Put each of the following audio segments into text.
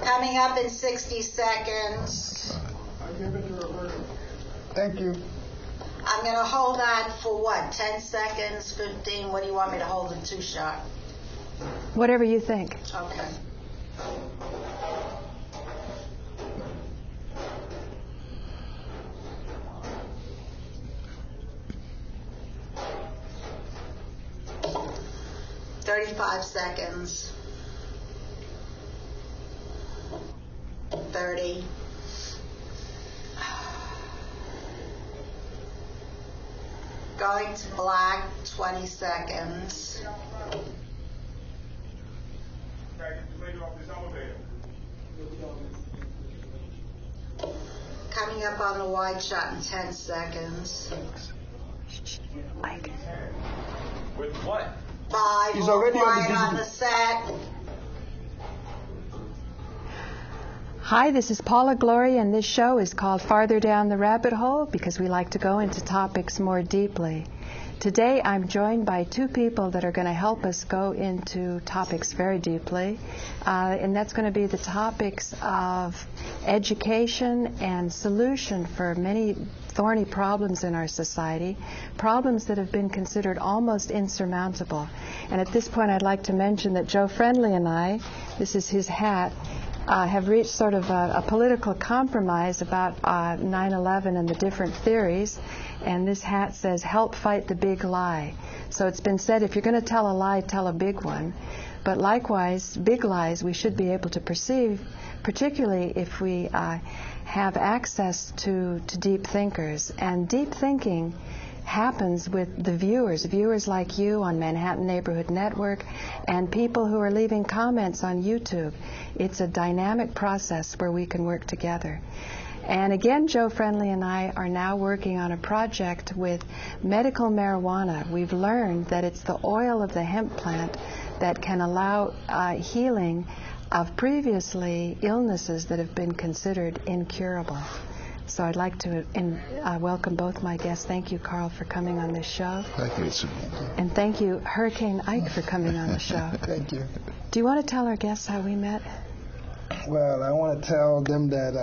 Coming up in 60 seconds. Thank you. I'm going to hold on for what, 10 seconds, 15? What do you want me to hold the 2-shot? Whatever you think. Okay. "35 seconds. 30. Going to black, 20 seconds. Coming up on the wide shot in 10 seconds. Ike. With what? 5. He's already quiet on on the set. Hi, this is Paula Gloria, and this show is called Farther Down the Rabbit Hole because we like to go into topics more deeply. Today I'm joined by two people that are going to help us go into topics very deeply, and that's going to be the topics of education and solution for many thorny problems in our society, problems that have been considered almost insurmountable. And at this point I'd like to mention that Joe Friendly and I, this is his hat, have reached sort of a political compromise about 9/11 and the different theories, and this hat says, "Help fight the big lie." So it's been said, if you're going to tell a lie, tell a big one. But likewise, big lies we should be able to perceive, particularly if we have access to deep thinkers. And deep thinking happens with the viewers like you on Manhattan Neighborhood Network, and people who are leaving comments on YouTube. It's a dynamic process where we can work together. And again, Joe Friendly and I are now working on a project with medical marijuana. We've learned that it's the oil of the hemp plant that can allow healing of previously illnesses that have been considered incurable. So I'd like to welcome both my guests. Thank you, Carl, for coming on this show. Thank you. And thank you, Hurricane Ike, for coming on the show. Thank you. Do you want to tell our guests how we met? Well, I want to tell them that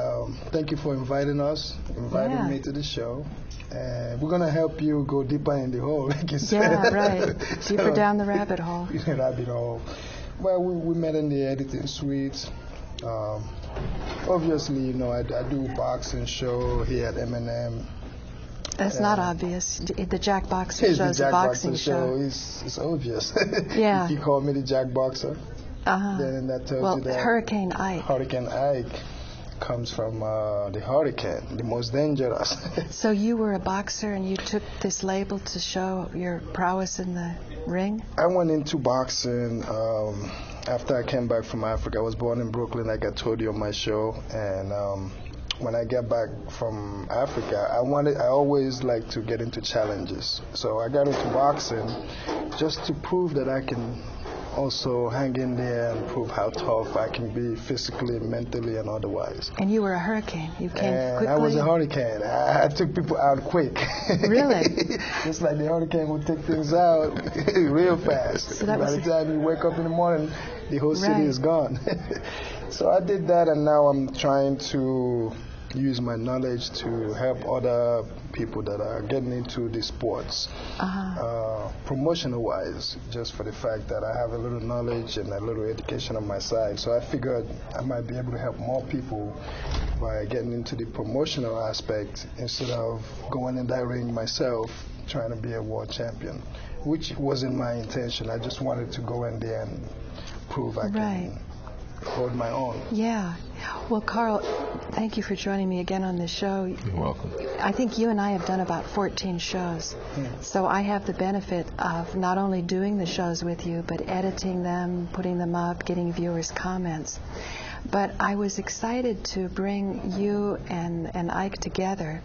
thank you for inviting me to the show. And we're going to help you go deeper in the hole, like you said. Yeah, right. Deeper down the rabbit hole. Rabbit hole. Well, we met in the editing suite. Obviously, you know, I do a boxing show here at M&M. That's not obvious. The Jacboxer show's a boxing show. It's obvious. Yeah. If you call me the Jacboxer, then that tells you that Hurricane Ike. Hurricane Ike comes from the hurricane, the most dangerous. So you were a boxer and you took this label to show your prowess in the ring? I went into boxing after I came back from Africa. I was born in Brooklyn, like I told you on my show. And when I get back from Africa, I always like to get into challenges. So I got into boxing just to prove that I can also hang in there and prove how tough I can be physically, mentally, and otherwise. And you were a hurricane. You came quickly. I was a hurricane. I took people out quick. Really? Just like the hurricane would take things out real fast. So that By the time you wake up in the morning, the whole city is gone. So I did that, and now I'm trying to use my knowledge to help other people that are getting into the sports, promotional-wise, just for the fact that I have a little knowledge and a little education on my side. So I figured I might be able to help more people by getting into the promotional aspect instead of going in that ring myself, trying to be a world champion, which wasn't my intention. I just wanted to go in there and prove I can hold my own. Yeah. Well, Carl, thank you for joining me again on this show. You're welcome. I think you and I have done about 14 shows. So I have the benefit of not only doing the shows with you, but editing them, putting them up, getting viewers' comments. But I was excited to bring you and Ike together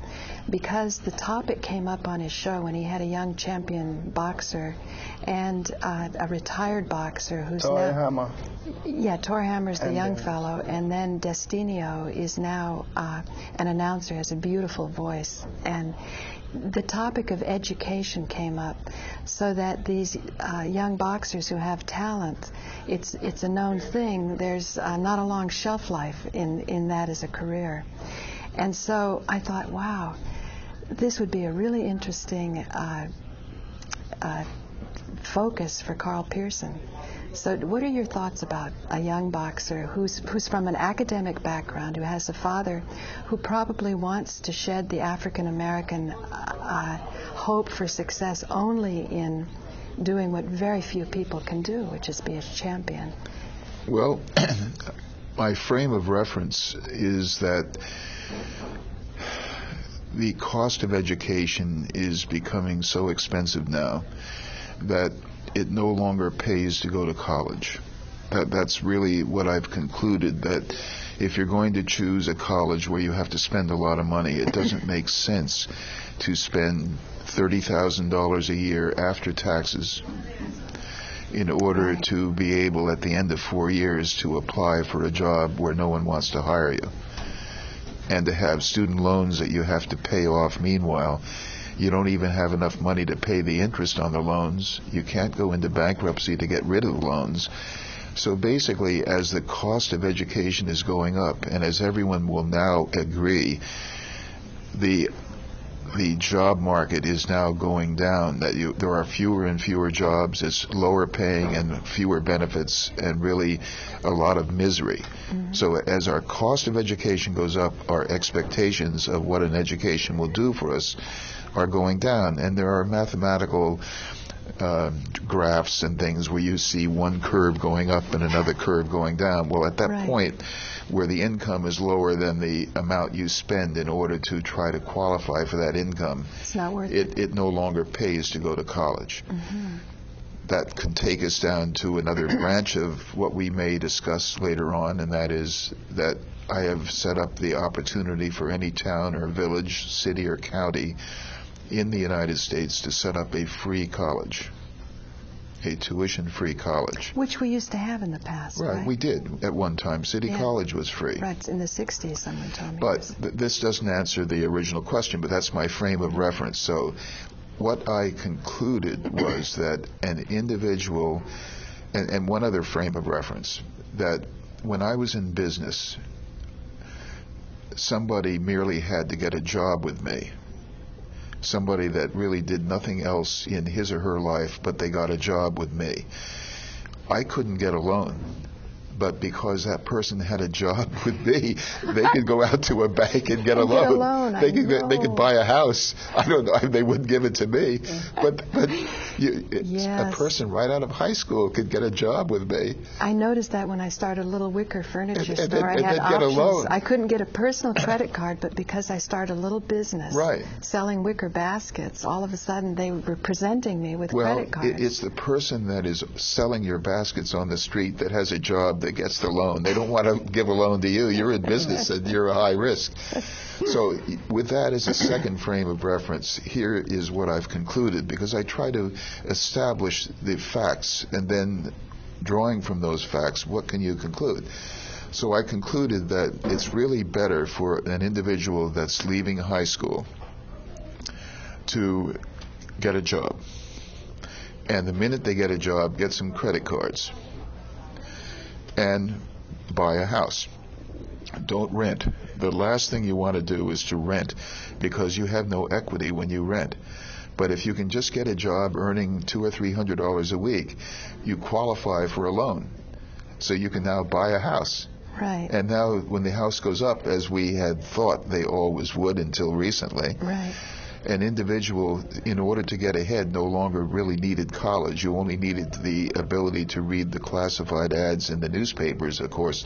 because the topic came up on his show when he had a young champion boxer and a retired boxer who's Torrey Hammer. Yeah, Torrey Hammer's the young fellow, and then Destinio is now an announcer, has a beautiful voice, and the topic of education came up, so that these young boxers who have talent, it's a known thing. There's not a long shelf life in that as a career. And so I thought, wow, this would be a really interesting focus for Carl Pearson. So what are your thoughts about a young boxer who's from an academic background, who has a father who probably wants to shed the African American hope for success only in doing what very few people can do, which is be a champion? Well, my frame of reference is that the cost of education is becoming so expensive now that it no longer pays to go to college. That's really what I've concluded, that if you're going to choose a college where you have to spend a lot of money, it doesn't make sense to spend $30,000 a year after taxes in order to be able at the end of 4 years to apply for a job where no one wants to hire you, and to have student loans that you have to pay off meanwhile. You don't even have enough money to pay the interest on the loans. You can't go into bankruptcy to get rid of the loans. So basically, as the cost of education is going up, and as everyone will now agree, the job market is now going down, that there are fewer and fewer jobs, it's lower paying and fewer benefits, and really a lot of misery. Mm-hmm. So as our cost of education goes up, our expectations of what an education will do for us are going down. And there are mathematical graphs and things where you see one curve going up and another curve going down. Well, at that point, where the income is lower than the amount you spend in order to try to qualify for that income, it's not worth it. It no longer pays to go to college. Mm-hmm. That can take us down to another branch of what we may discuss later on, and that is that I have set up the opportunity for any town or village, city or county in the United States to set up a free college, a tuition-free college. Which we used to have in the past, right? We did at one time. City College was free. Right, in the 60s, someone told me. But this doesn't answer the original question, but that's my frame of reference. So what I concluded was that an individual, and one other frame of reference, that when I was in business, somebody merely had to get a job with me. Somebody that really did nothing else in his or her life, but they got a job with me. I couldn't get a loan, but because that person had a job with me, they could go out to a bank and get a loan. They could buy a house. I don't know. They wouldn't give it to me, but a person right out of high school could get a job with me. I noticed that when I started a little wicker furniture store. I had options. Get a loan. I couldn't get a personal credit card, but because I started a little business selling wicker baskets, all of a sudden they were presenting me with credit cards. It's the person that is selling your baskets on the street that has a job that gets the loan. They don't want to give a loan to you. You're in business and you're a high risk. So with that as a second frame of reference, here is what I've concluded, because I try to establish the facts, and then drawing from those facts, what can you conclude? So I concluded that it's really better for an individual that's leaving high school to get a job. And the minute they get a job, get some credit cards and buy a house. Don't rent. The last thing you want to do is to rent, because you have no equity when you rent. But if you can just get a job earning $200 or $300 a week, you qualify for a loan. So you can now buy a house. Right. And now when the house goes up, as we had thought they always would until recently, an individual, in order to get ahead, no longer really needed college. You only needed the ability to read the classified ads in the newspapers. Of course,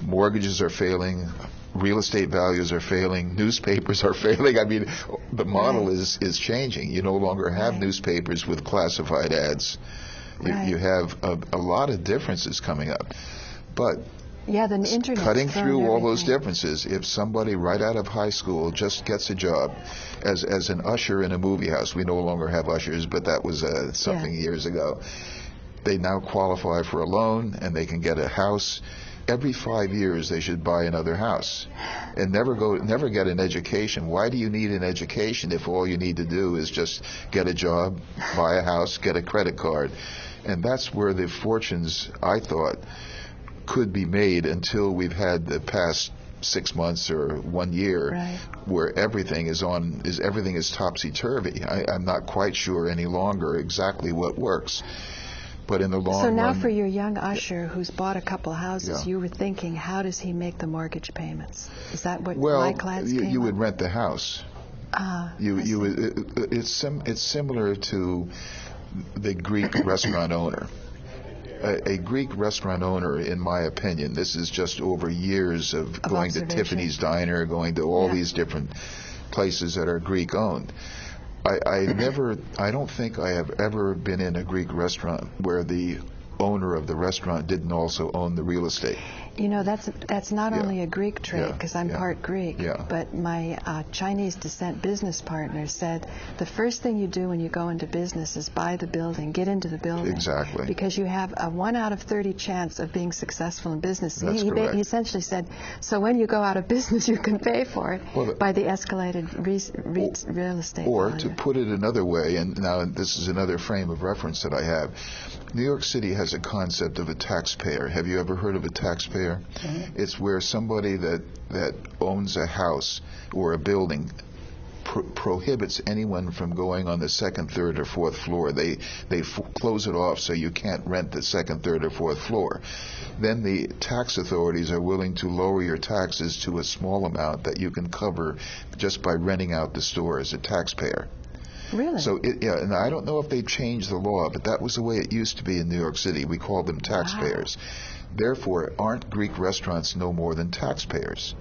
mortgages are failing, real estate values are failing, newspapers are failing. I mean, the model is changing. You no longer have newspapers with classified ads. You have a lot of differences coming up. But the internet, cutting through all those differences, if somebody right out of high school just gets a job as an usher in a movie house — we no longer have ushers, but that was something years ago — they now qualify for a loan and they can get a house. Every 5 years they should buy another house and never get an education. Why do you need an education if all you need to do is just get a job, buy a house, get a credit card? And that's where the fortunes, I thought, could be made until we've had the past 6 months or 1 year, right, where everything is topsy-turvy. I'm not quite sure any longer exactly what works. But in the long So now run, for your young usher who's bought a couple houses, Yeah. you were thinking, how does he make the mortgage payments? Is that what well, my clients came you would up? rent the house. I You see. would. It's similar to the Greek restaurant owner. A Greek restaurant owner, in my opinion, this is just over years of going to observation. Tiffany's Diner, going to all Yeah. these different places that are Greek owned. I don't think I have ever been in a Greek restaurant where the owner of the restaurant didn't also own the real estate. You know, that's not Yeah. only a Greek trait, Yeah. because I'm Yeah. part Greek, Yeah. but my Chinese descent business partner said the first thing you do when you go into business is buy the building, get into the building. Exactly. Because you have a 1 out of 30 chance of being successful in business. That's he correct. essentially said, so when you go out of business, you can pay for it Well, by the escalated real estate Or value. to put it another way, and now this is another frame of reference that I have, New York City has a concept of a taxpayer. Have you ever heard of a taxpayer? Mm-hmm. It's where somebody that owns a house or a building prohibits anyone from going on the second, third, or fourth floor. They close it off so you can't rent the second, third, or fourth floor. Then the tax authorities are willing to lower your taxes to a small amount that you can cover just by renting out the store as a taxpayer. Really? So, and I don't know if they changed the law, but that was the way it used to be in New York City. We called them taxpayers. Therefore, aren't Greek restaurants no more than taxpayers?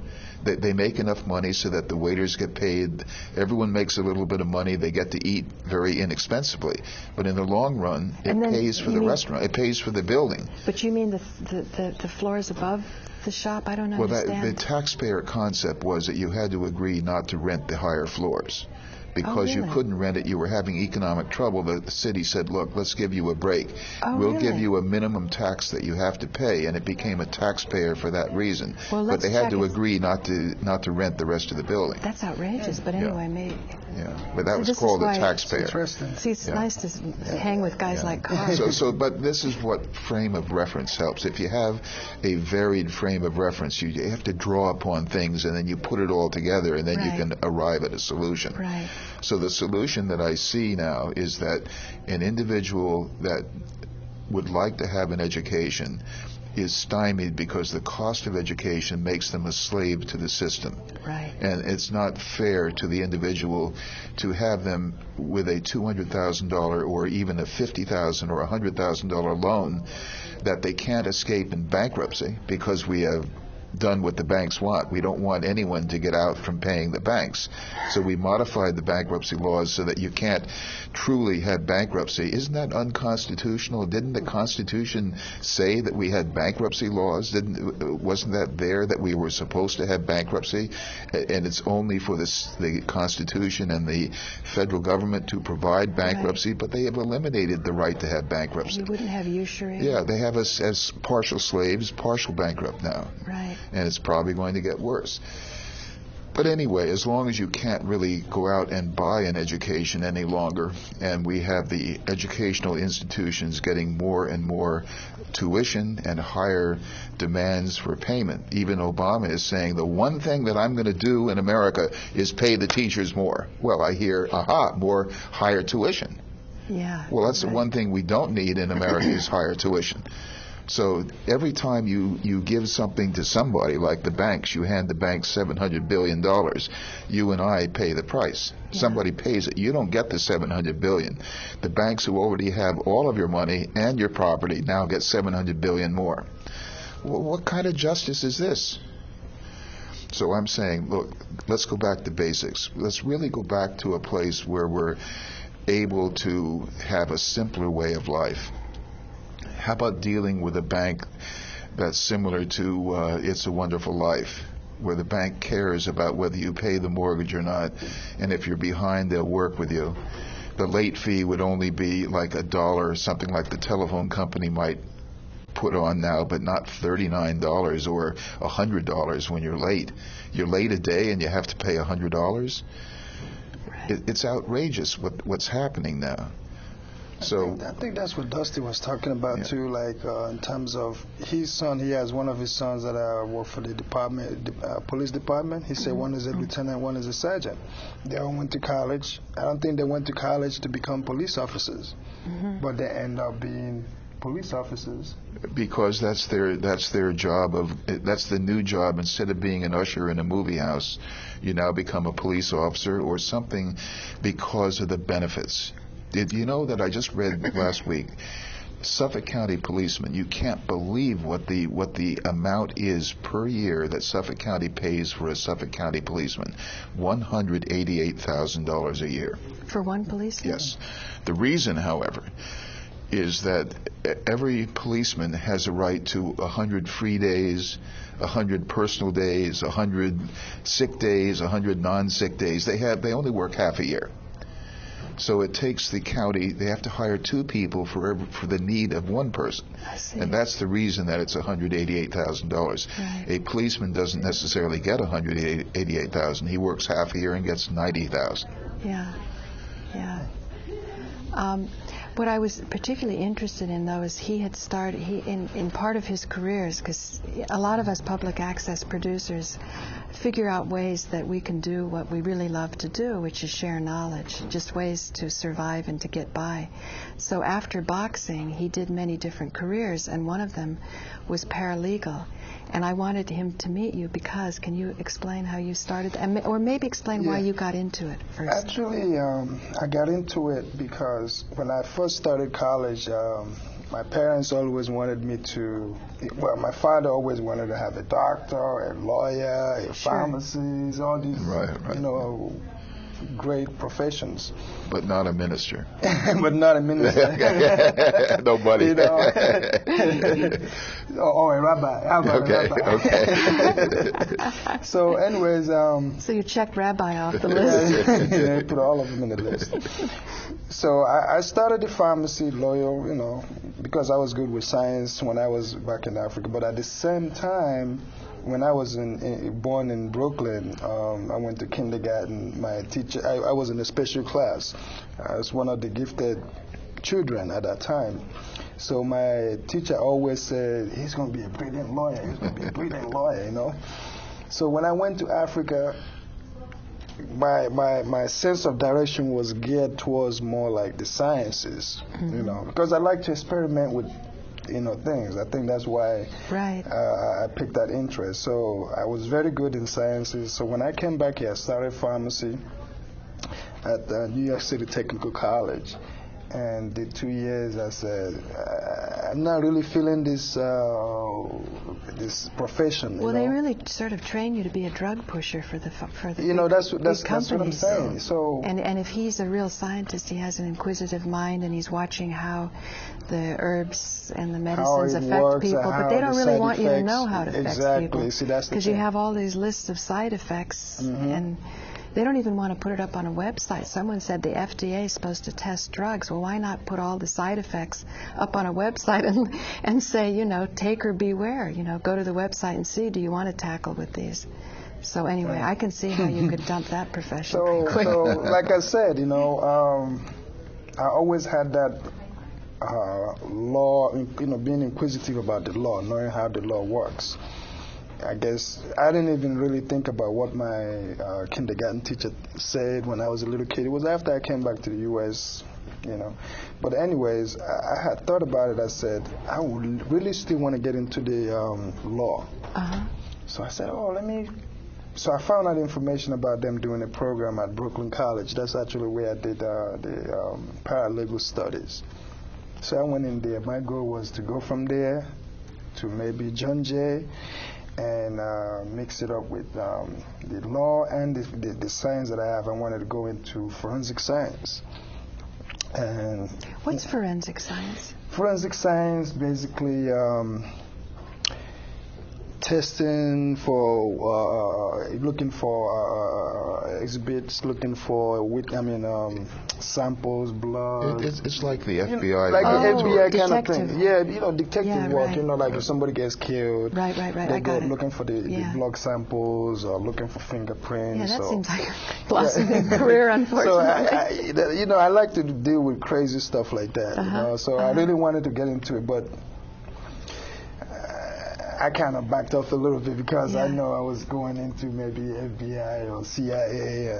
They make enough money so that the waiters get paid. Everyone makes a little bit of money. They get to eat very inexpensively. But in the long run, it And then pays for you the mean- restaurant. It pays for the building. But you mean the floors above the shop? I don't Well, understand. the taxpayer concept was that you had to agree not to rent the higher floors. Because you really? couldn't rent it, you were having economic trouble. The city said, look, let's give you a break. Oh, We'll give really? you a minimum tax that you have to pay, and it became a taxpayer for that reason. Well, but let's they had check to it. agree not to rent the rest of the building. That's outrageous, but anyway, maybe. Yeah, but that See, was this is called a why- taxpayer. Interesting. See, it's Yeah. nice to hang with guys like Carl. But this is what frame of reference helps. If you have a varied frame of reference, you have to draw upon things, and then you put it all together, and then you Right. can arrive at a solution. Right. So the solution that I see now is that an individual that would like to have an education is stymied because the cost of education makes them a slave to the system. Right. And it's not fair to the individual to have them with a $200,000 or even a $50,000 or $100,000 loan that they can't escape in bankruptcy because we have done what the banks want. We don't want anyone to get out from paying the banks. So we modified the bankruptcy laws so that you can't truly have bankruptcy. Isn't that unconstitutional? Didn't the Constitution say that we had bankruptcy laws? Wasn't that there that we were supposed to have bankruptcy? And it's only for the Constitution and the federal government to provide bankruptcy, but they have eliminated the right to have bankruptcy. You wouldn't have usury. Yeah, they have us as partial slaves, partial bankrupt now. Right. And it's probably going to get worse. But anyway, as long as you can't really go out and buy an education any longer, and we have the educational institutions getting more and more tuition and higher demands for payment. Even Obama is saying the one thing that I'm going to do in America is pay the teachers more. Well, I hear, more higher tuition. Yeah. Well, that's the right. one thing we don't need in America is higher tuition. So every time you give something to somebody, like the banks, you hand the banks $700 billion, you and I pay the price. Yeah. Somebody pays it. You don't get the $700 billion. The banks who already have all of your money and your property now get $700 billion more. Well, what kind of justice is this? So I'm saying, look, let's go back to basics. Let's really go back to a place where we're able to have a simpler way of life. How about dealing with a bank that's similar to It's a Wonderful Life, where the bank cares about whether you pay the mortgage or not, and if you're behind, they'll work with you. the late fee would only be like $1, something like the telephone company might put on now, but not $39 or $100 when you're late. You're late a day and you have to pay $100. It's outrageous what's happening now. So I think that's what Dusty was talking about too. Like in terms of his son, he has one of his sons that work for the department, police department. He said one is a lieutenant, one is a sergeant. They all went to college. I don't think they went to college to become police officers, but they end up being police officers because that's their job that's the new job. Instead of being an usher in a movie house, you now become a police officer or something because of the benefits. Did you know that I just read last week, Suffolk County policemen, you can't believe what the amount is per year that Suffolk County pays for a Suffolk County policeman, $188,000 a year. For one policeman? Yes. The reason, however, is that every policeman has a right to 100 free days, 100 personal days, 100 sick days, 100 non-sick days. They only work half a year. So it takes the county, they have to hire 2 people for the need of one person. I see. And that's the reason that it's $188,000. Right. A policeman doesn't necessarily get $188,000. He works half a year and gets $90,000. Yeah. What I was particularly interested in, though, is he had started, in part of his careers, because a lot of us public access producers figure out ways that we can do what we really love to do, which is share knowledge, just ways to survive and to get by. So after boxing, he did many different careers, and one of them was paralegal. And I wanted him to meet you because, can you explain how you started, or maybe explain why you got into it first? Actually, I got into it because when I first started college, my parents always wanted me to, my father always wanted to have a doctor, a lawyer, a pharmacist, all these, great professions. But not a minister. But not a minister. Nobody. Or a rabbi. How about a rabbi? Okay. So anyways... so you checked rabbi off the list. Yeah, put all of them in the list. So I started the pharmacy lawyer, because I was good with science when I was back in Africa. But at the same time, when I was born in Brooklyn, I went to kindergarten. My teacher, I was in a special class. I was one of the gifted children at that time. So my teacher always said, he's going to be a brilliant lawyer. He's going to be a brilliant lawyer, So when I went to Africa, my sense of direction was geared towards more like the sciences, because I like to experiment with things. I think that's why I picked that interest. So I was very good in sciences. So when I came back here, I started pharmacy at New York City Technical College. And the 2 years, I said, I'm not really feeling this this profession. Well, they really sort of train you to be a drug pusher for the that's what I'm saying. So and if he's a real scientist, he has an inquisitive mind, and he's watching how the herbs and the medicines affect people. But they don't really want you to know how it affects people. See, that's because you have all these lists of side effects and. They don't even want to put it up on a website. Someone said the FDA is supposed to test drugs. Well, why not put all the side effects up on a website and say, take or beware. Go to the website and see, do you want to tackle with these? So anyway, I can see how you could dump that profession pretty quick. So, like I said, I always had that law, being inquisitive about the law, knowing how the law works. I guess I didn't even really think about what my kindergarten teacher said when I was a little kid. It was after I came back to the U.S., But anyways, I had thought about it. I said, I would really still want to get into the law. So I said, So I found out information about them doing a program at Brooklyn College. That's actually where I did the paralegal studies. So I went in there. My goal was to go from there to maybe John Jay and mix it up with the law and the science that I have. I wanted to go into forensic science. And what's forensic science? Forensic science basically testing for looking for exhibits, looking for samples, blood. It's like the FBI. Like the FBI kind detective. of thing. Yeah, detective Yeah, work. right. Like if somebody gets killed, Right. they I go got it. looking for the blood samples or looking for fingerprints. Yeah, that or, seems like a blossoming career, unfortunately. So I like to deal with crazy stuff like that. So I really wanted to get into it, but I kind of backed off a little bit because I know I was going into maybe FBI or CIA.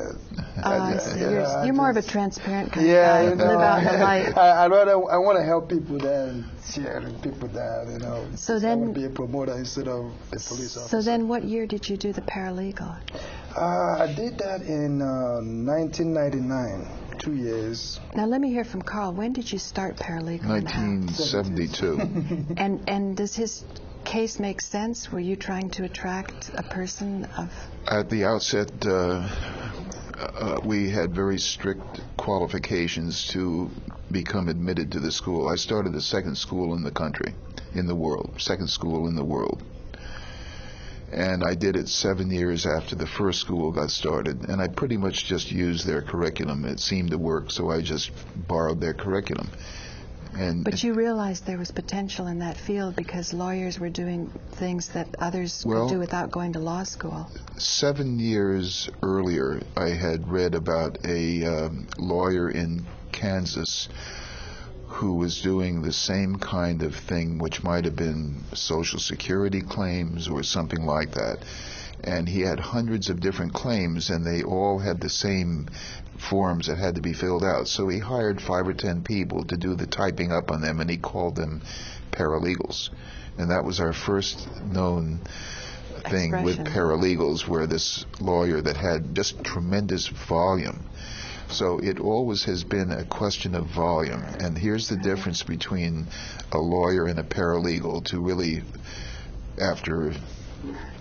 I see. You're more of a transparent kind yeah, of guy. Live out in the light. I want to help people than sharing people down. So I then, want to be a promoter instead of a police officer. So then, what year did you do the paralegal? I did that in 1999. 2 years. Now let me hear from Carl. When did you start paralegal? 1972. And does his case make sense? Were you trying to attract a person of... At the outset, we had very strict qualifications to become admitted to the school. I started the second school in the country, in the world, second school in the world. And I did it 7 years after the first school got started, and I pretty much just used their curriculum. It seemed to work, so I just borrowed their curriculum. But you realized there was potential in that field because lawyers were doing things that others could do without going to law school. 7 years earlier, I had read about a lawyer in Kansas who was doing the same kind of thing, which might have been Social Security claims or something like that. And he had hundreds of different claims, and they all had the same forms that had to be filled out. So he hired 5 or 10 people to do the typing up on them, and he called them paralegals. And that was our first known thing with paralegals, where this lawyer that had just tremendous volume. So it always has been a question of volume. And here's the difference between a lawyer and a paralegal to really, after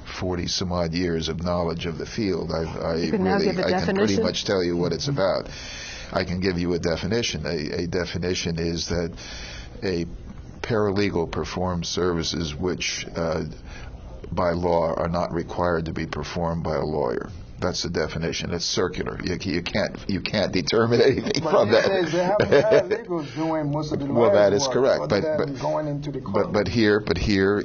40 some odd years of knowledge of the field, I can pretty much tell you what it's about. I can give you a definition. A definition is that a paralegal performs services which by law are not required to be performed by a lawyer. That's the definition. It's circular. You can't determine anything from that. They have paralegals doing most of the well, that is work, correct. But going into the court. But here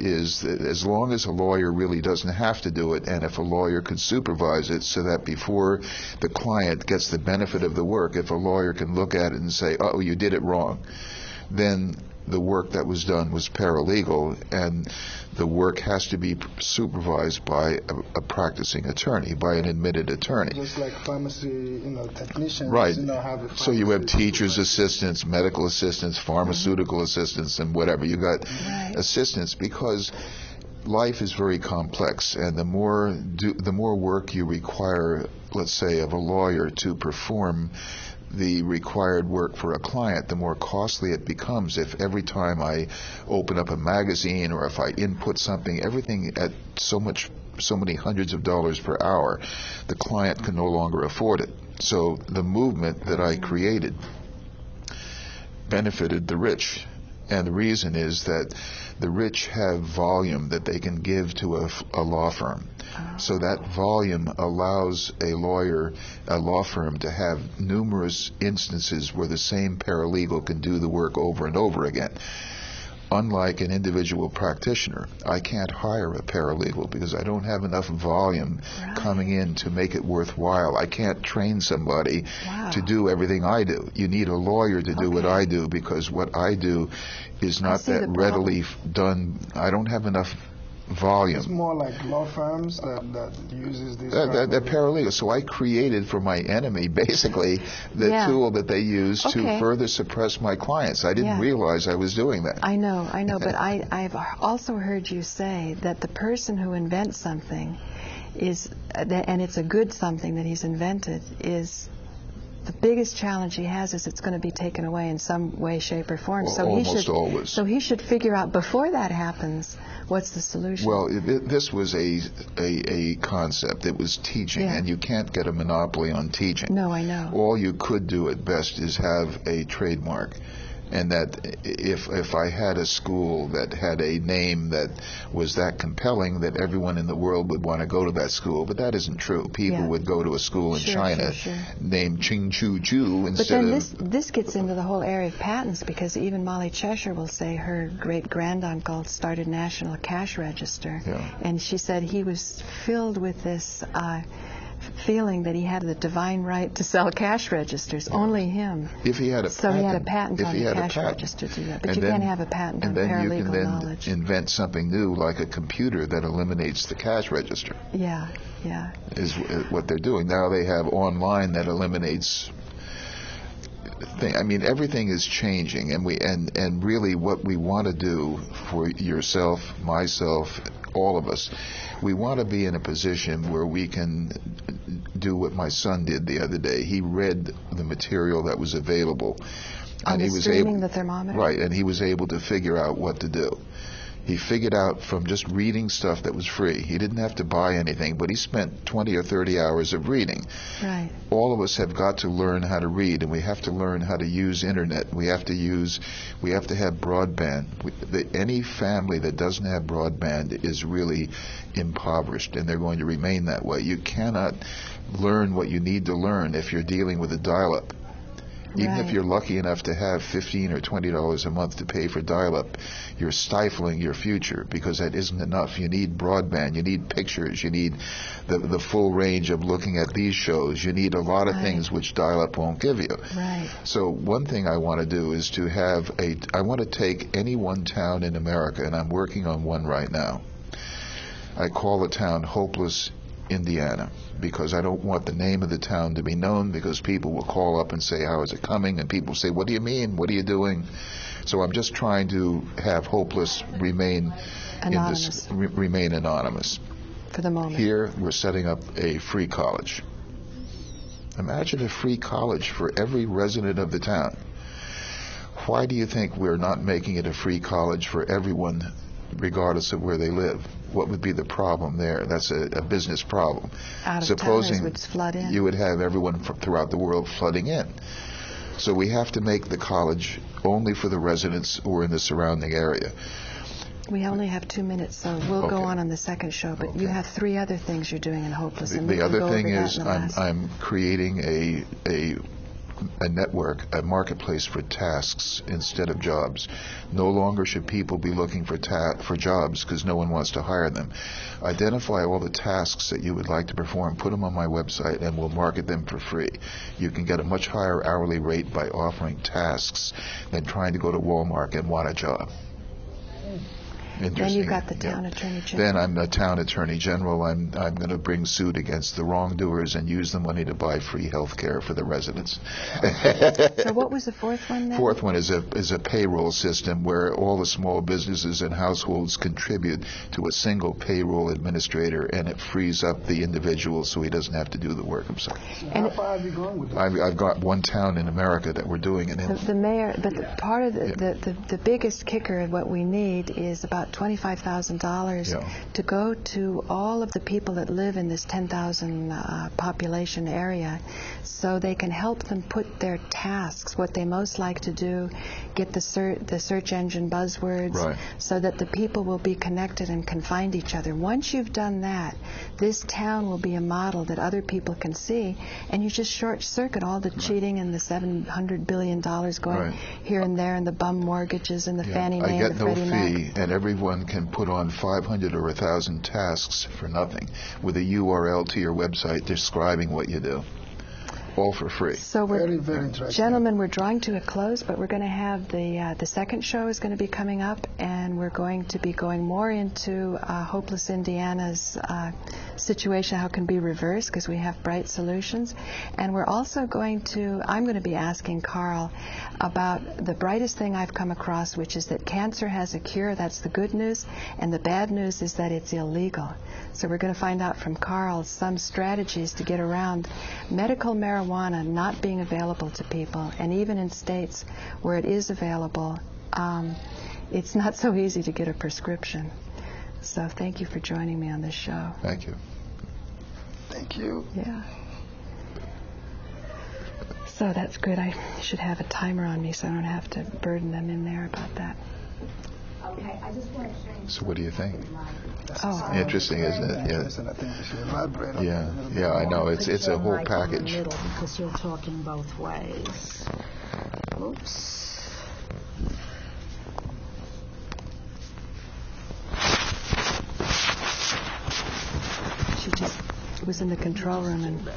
is that as long as a lawyer really doesn't have to do it, and if a lawyer could supervise it, so that before the client gets the benefit of the work, if a lawyer can look at it and say, "Oh, you did it wrong," then the work that was done was paralegal, and the work has to be supervised by a practicing attorney, by an admitted attorney. Just like pharmacy, technicians. Right. Have so you have teachers' assistants, medical assistants, pharmaceutical assistants, and whatever. You got assistants because life is very complex, and the more work you require, let's say, of a lawyer to perform the required work for a client, the more costly it becomes. If every time I open up a magazine or if I input something, everything at so many hundreds of dollars per hour, the client can no longer afford it. So the movement that I created benefited the rich. And the reason is that the rich have volume that they can give to a law firm. So that volume allows a law firm to have numerous instances where the same paralegal can do the work over and over again. Unlike an individual practitioner, I can't hire a paralegal because I don't have enough volume coming in to make it worthwhile. I can't train somebody to do everything I do. You need a lawyer to do what I do, because what I do is not that readily done. I don't have enough volume. It's more like law firms that uses these. They're paralegals. So I created for my enemy basically the tool that they use to further suppress my clients. I didn't realize I was doing that. I know, but I've also heard you say that the person who invents something is, and it's a good something that he's invented, is the biggest challenge he has is it's going to be taken away in some way, shape, or form. Well, so almost always. So he should figure out before that happens what's the solution. Well, this was a concept. It was teaching, and you can't get a monopoly on teaching. No, I know. All you could do at best is have a trademark. And that if I had a school that had a name that was that compelling, that everyone in the world would want to go to that school. But that isn't true. People would go to a school in China named Ching Chu Chu instead But then this gets into the whole area of patents, because even Molly Cheshire will say her great-granduncle started National Cash Register. Yeah. And she said he was filled with this feeling that he had the divine right to sell cash registers, only him. If he had a so patent, he had a patent if on he the had a cash patent. register to do that. But And you then- can't have a patent on and then you paralegal can then knowledge. invent something new, like a computer that eliminates the cash register. Yeah. Is what they're doing now. They have online that eliminates. I mean, everything is changing, and really, what we want to do for yourself, myself, all of us, we want to be in a position where we can do what my son did the other day. He read the material that was available, On and the he was streaming able, the thermometer? right, and he was able to figure out what to do. He figured out from just reading stuff that was free. He didn't have to buy anything, but he spent 20 or 30 hours of reading. Right. All of us have got to learn how to read, and we have to learn how to use internet. We have to have broadband. Any family that doesn't have broadband is really impoverished, and they're going to remain that way. You cannot learn what you need to learn if you're dealing with a dial-up. Even if you're lucky enough to have $15 or $20 a month to pay for dial-up, you're stifling your future, because that isn't enough. You need broadband. You need pictures. You need the full range of looking at these shows. You need a lot of things which dial-up won't give you. Right. So one thing I want to do is to have I want to take any one town in America, and I'm working on one right now. I call the town Hopeless, Indiana, because I don't want the name of the town to be known, because people will call up and say, how is it coming? And people say, what do you mean? What are you doing? So I'm just trying to have Hopeless remain Anonymous. remain anonymous. For the moment. Here, we're setting up a free college. Imagine a free college for every resident of the town. Why do you think we're not making it a free college for everyone, regardless of where they live? What would be the problem there? That's a business problem. Out-of-towners would flood in. You would have everyone from throughout the world flooding in. So we have to make the college only for the residents who are in the surrounding area. We only have 2 minutes, so we'll go on the second show. But you have 3 other things you're doing in Hopeless. And we The can other go thing over that is in the last. I'm creating a network, a marketplace for tasks instead of jobs. No longer should people be looking for jobs, because no one wants to hire them. Identify all the tasks that you would like to perform, put them on my website, and we'll market them for free. You can get a much higher hourly rate by offering tasks than trying to go to Walmart and want a job. Then you've got the town attorney general. Then I'm the town attorney general. I'm going to bring suit against the wrongdoers and use the money to buy free health care for the residents. So what was the fourth one then? Fourth one is a payroll system where all the small businesses and households contribute to a single payroll administrator, and it frees up the individual so he doesn't have to do the work himself. How far have you gone with it? I've got one town in America that we're doing it in. The mayor, but part of the biggest kicker of what we need is about $25,000 to go to all of the people that live in this 10,000 population area, so they can help them put their tasks, what they most like to do, get the search engine buzzwords, so that the people will be connected and can find each other. Once you've done that, this town will be a model that other people can see, and you just short circuit all the cheating and the $700 billion going here and there, and the bum mortgages and the Fannie Mae and the Freddie Mac. I get no fee, and everyone can put on 500 or 1,000 tasks for nothing with a URL to your website describing what you do. All for free. So Very, very interesting. Gentlemen, we're drawing to a close, but we're going to have the second show is going to be coming up, and we're going to be going more into Hopeless Indiana's situation, how it can be reversed, because we have bright solutions. And we're also I'm going to be asking Carl about the brightest thing I've come across, which is that cancer has a cure. That's the good news. And the bad news is that it's illegal. So we're going to find out from Carl some strategies to get around medical marijuana not being available to people. And even in states where it is available, it's not so easy to get a prescription. So thank you for joining me on this show. Thank you. Thank you. Yeah. So that's good. I should have a timer on me so I don't have to burden them in there about that. Okay, I just want to change. So what do you think? Oh. Interesting, isn't it? Yeah. Listen, I think we should elaborate on Yeah, that a little bit yeah, I more. know. It's a whole package. Because you're talking both ways. Oops. She just was in the control room and